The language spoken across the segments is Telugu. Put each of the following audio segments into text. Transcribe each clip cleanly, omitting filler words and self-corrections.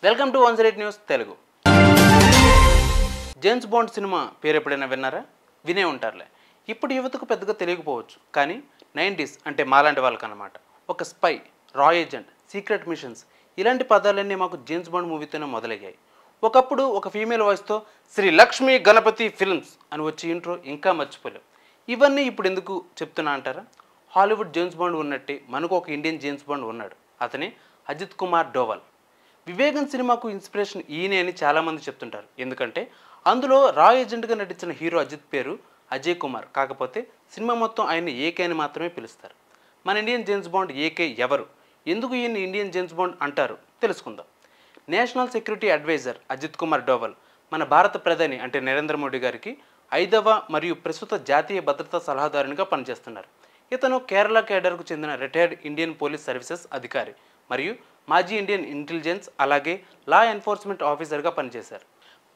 Welcome to 108 news Telugu. James bond cinema పేరు ఎప్పుడైనా విన్నారా? వినే ఉంటారులే. ఇప్పుడు యువతకు పెద్దగా తెలియకపోవచ్చు, కానీ 90s అంటే మాలాంటి వాళ్ళకి అన్నమాట. ఒక స్పై, రా ఏజెంట్, సీక్రెట్ మిషన్స్ ఇలాంటి పదాలన్నీ మాకు జేమ్స్ బాండ్ మూవీతోనే మొదలయ్యాయి. ఒకప్పుడు ఒక ఫీమేల్ వాయిస్తో శ్రీ లక్ష్మీ గణపతి ఫిల్మ్స్ అని వచ్చి ఇంట్రో ఇంకా మర్చిపోలేం. ఇవన్నీ ఇప్పుడు ఎందుకు చెప్తున్నా అంటారా? హాలీవుడ్ జేమ్స్ బాండ్ ఉన్నట్టే మనకు ఒక ఇండియన్ జేమ్స్ బాండ్ ఉన్నాడు. అతనే అజిత్ కుమార్ డోవల్. వివేగం సినిమాకు ఇన్స్పిరేషన్ ఈయనే అని చాలామంది చెప్తుంటారు. ఎందుకంటే అందులో రా ఏజెంట్గా నటించిన హీరో అజిత్ పేరు అజయ్ కుమార్. కాకపోతే సినిమా మొత్తం ఆయన్ని ఏకే అని మాత్రమే పిలుస్తారు. మన ఇండియన్ జేమ్స్ బాండ్ ఏకే ఎవరు, ఎందుకు ఈయన్ని ఇండియన్ జేమ్స్ బాండ్ అంటారు తెలుసుకుందాం. National Security Adviser Ajit Kumar Doval మన భారత ప్రధాని అంటే నరేంద్ర మోడీ గారికి 5వ మరియు ప్రస్తుత జాతీయ భద్రతా సలహాదారునిగా పనిచేస్తున్నారు. ఇతను కేరళ కేడర్కు చెందిన రిటైర్డ్ ఇండియన్ పోలీస్ సర్వీసెస్ అధికారి మరియు మాజీ ఇండియన్ ఇంటెలిజెన్స్ అలాగే లా ఎన్ఫోర్స్మెంట్ ఆఫీసర్గా పనిచేశారు.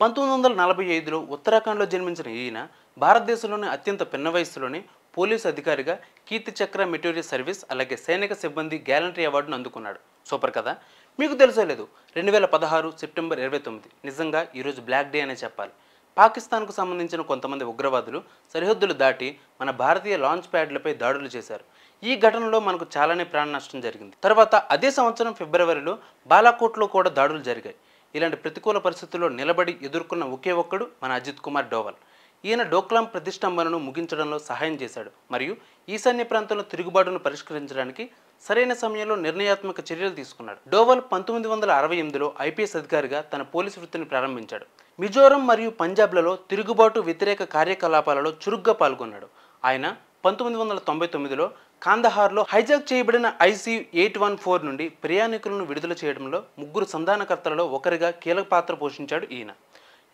1945లో ఉత్తరాఖండ్లో జన్మించిన ఈయన భారతదేశంలోని అత్యంత పిన్న వయసులోనే పోలీసు అధికారిగా కీర్తి చక్ర మెటీరియల్ సర్వీస్ అలాగే సైనిక సిబ్బంది గ్యాలంటరీ అవార్డును అందుకున్నాడు. సూపర్ కదా. మీకు తెలుసో లేదు, 2016 సెప్టెంబర్ 29 నిజంగా ఈరోజు బ్లాక్ డే అనే చెప్పాలి. పాకిస్తాన్కు సంబంధించిన కొంతమంది ఉగ్రవాదులు సరిహద్దులు దాటి మన భారతీయ లాంచ్ ప్యాడ్లపై దాడులు చేశారు. ఈ ఘటనలో మనకు చాలానే ప్రాణ నష్టం జరిగింది. తర్వాత అదే సంవత్సరం ఫిబ్రవరిలో బాలాకోట్లో కూడా దాడులు జరిగాయి. ఇలాంటి ప్రతికూల పరిస్థితుల్లో నిలబడి ఎదుర్కొన్న ఒకే ఒక్కడు మన అజిత్ కుమార్ డోవల్. ఈయన డోక్లాం ప్రతిష్టంభనను ముగించడంలో సహాయం చేశాడు మరియు ఈశాన్య ప్రాంతంలో తిరుగుబాటును పరిష్కరించడానికి సరైన సమయంలో నిర్ణయాత్మక చర్యలు తీసుకున్నాడు. డోవల్ 1968లో ఐపీఎస్ అధికారిగా తన పోలీసు వృత్తిని ప్రారంభించాడు. మిజోరం మరియు పంజాబ్లలో తిరుగుబాటు వ్యతిరేక కార్యకలాపాలలో చురుగ్గా పాల్గొన్నాడు. ఆయన 1999లో కాందహార్లో హైజాక్ చేయబడిన IC-814 నుండి ప్రయాణికులను విడుదల చేయడంలో ముగ్గురు సంధానకర్తలలో ఒకరిగా కీలక పాత్ర పోషించాడు ఈయన.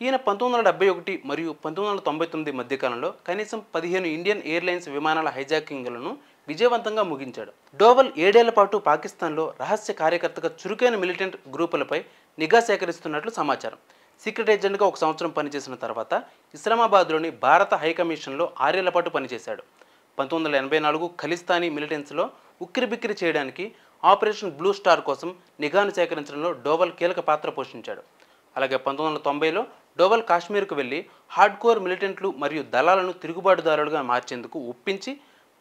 1971 మరియు 1999 మధ్యకాలంలో కనీసం 15 ఇండియన్ ఎయిర్లైన్స్ విమానాల హైజాకింగ్లను విజయవంతంగా ముగించాడు. డోవల్ 7 ఏళ్ల పాటు పాకిస్తాన్లో రహస్య కార్యకర్తగా చురుకైన మిలిటెంట్ గ్రూపులపై నిఘా సేకరిస్తున్నట్లు సమాచారం. సీక్రెట్ ఏజెంట్గా 1 సంవత్సరం పనిచేసిన తర్వాత ఇస్లామాబాద్లోని భారత హైకమిషన్లో 6 ఏళ్ల పాటు పనిచేశాడు. 1984 ఖలిస్తానీ మిలిటెన్స్లో ఉక్కిరిబిక్కిరి చేయడానికి ఆపరేషన్ బ్లూ స్టార్ కోసం నిఘాను సేకరించడంలో డోవల్ కీలక పాత్ర పోషించాడు. అలాగే 1990లో డోవల్ కాశ్మీర్కు వెళ్ళి హార్డ్ కోర్ మిలిటెంట్లు మరియు దళాలను తిరుగుబాటుదారులుగా మార్చేందుకు ఒప్పించి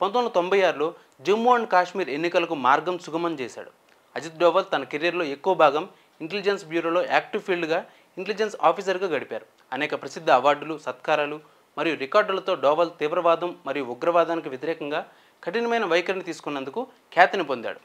1996లో జమ్మూ అండ్ కాశ్మీర్ ఎన్నికలకు మార్గం సుగమం చేశాడు. అజిత్ డోవల్ తన కెరీర్లో ఎక్కువ భాగం ఇంటెలిజెన్స్ బ్యూరోలో యాక్టివ్ ఫీల్డ్గా ఇంటెలిజెన్స్ ఆఫీసర్గా గడిపారు. అనేక ప్రసిద్ధ అవార్డులు, సత్కారాలు మరియు రికార్డులతో డోవల్ తీవ్రవాదం మరియు ఉగ్రవాదానికి వ్యతిరేకంగా కఠినమైన వైఖరిని తీసుకున్నందుకు ఖ్యాతిని పొందాడు.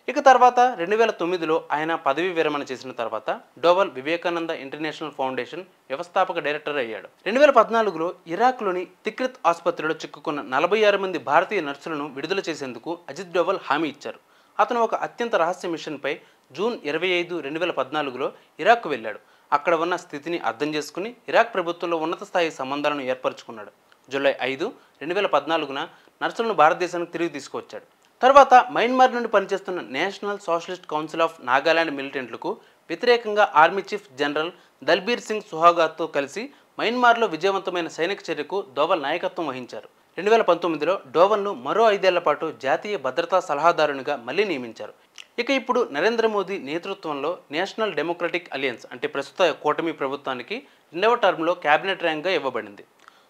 ఇక తర్వాత 2009లో ఆయన పదవీ విరమణ చేసిన తర్వాత డోవల్ వివేకానంద ఇంటర్నేషనల్ ఫౌండేషన్ వ్యవస్థాపక డైరెక్టర్ అయ్యాడు. 2014లో ఇరాక్లోని తిక్రిత్ ఆసుపత్రిలో చిక్కుకున్న 46 మంది భారతీయ నర్సులను విడుదల చేసేందుకు అజిత్ డోవల్ హామీ ఇచ్చారు. అతను ఒక అత్యంత రహస్య మిషన్పై జూన్ 25, 2014లో ఇరాక్కు వెళ్ళాడు. అక్కడ ఉన్న స్థితిని అర్థం చేసుకుని ఇరాక్ ప్రభుత్వంలో ఉన్నత స్థాయి సంబంధాలను ఏర్పరచుకున్నాడు. జూలై 5, 2014న నర్సులను భారతదేశానికి తిరిగి తీసుకువచ్చాడు. తర్వాత మయన్మార్ నుండి పనిచేస్తున్న National Socialist Council of Nagaland మిలిటెంట్లకు వ్యతిరేకంగా army chief general Dalbir Singh సుహాగాతో కలిసి మయన్మార్లో విజయవంతమైన సైనిక చర్యకు డోవల్ నాయకత్వం వహించారు. 2019లో డోవల్ను మరో 5 ఏళ్ల పాటు జాతీయ భద్రతా సలహాదారునిగా మళ్ళీ నియమించారు. ఇక ఇప్పుడు నరేంద్ర మోదీ నేతృత్వంలో నేషనల్ డెమోక్రటిక్ అలయన్స్ అంటే ప్రస్తుత కూటమి ప్రభుత్వానికి 2వ టర్మ్లో క్యాబినెట్ ర్యాంక్గా ఇవ్వబడింది.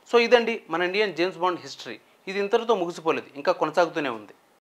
సో ఇదండి మన ఇండియన్ జేమ్స్ బాండ్ హిస్టరీ. ఇది ఇంతటితో ముగిసిపోలేదు, ఇంకా కొనసాగుతూనే ఉంది.